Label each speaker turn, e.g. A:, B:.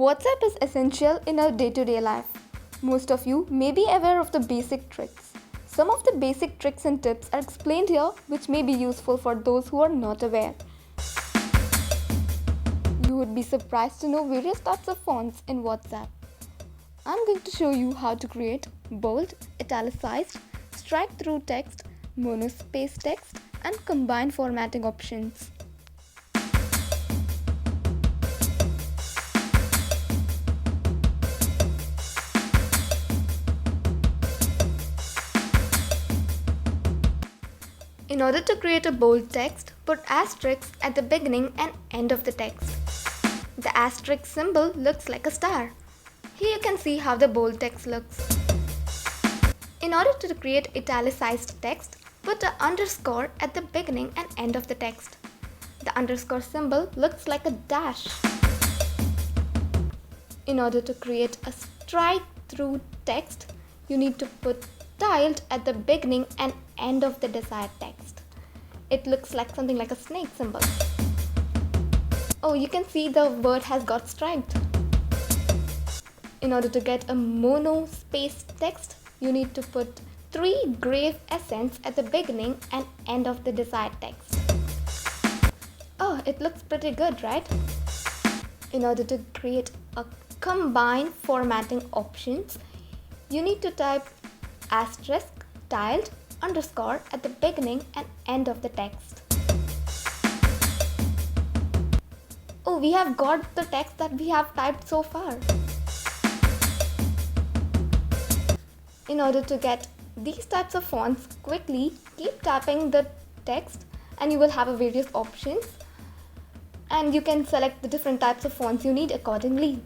A: WhatsApp is essential in our day-to-day life. Most of you may be aware of the basic tricks. Some of the basic tricks and tips are explained here, which may be useful for those who are not aware. You would be surprised to know various types of fonts in WhatsApp. I'm going to show you how to create bold, italicized, strike-through text, monospace text, and combined formatting options. In order to create a bold text, put asterisks at the beginning and end of the text. The asterisk symbol looks like a star. Here you can see how the bold text looks. In order to create italicized text, put an underscore at the beginning and end of the text. The underscore symbol looks like a dash. In order to create a strike-through text, you need to put tiled at the beginning and end of the desired text. It looks like something like a snake symbol. Oh, you can see the word has got striked. In order to get a monospace text, you need to put 3 grave accents at the beginning and end of the desired text. Oh, it looks pretty good, right? In order to create a combined formatting options, you need to type asterisk, tiled, underscore at the beginning and end of the text. Oh, we have got the text that we have typed so far. In order to get these types of fonts quickly, keep tapping the text and you will have various options, and you can select the different types of fonts you need accordingly.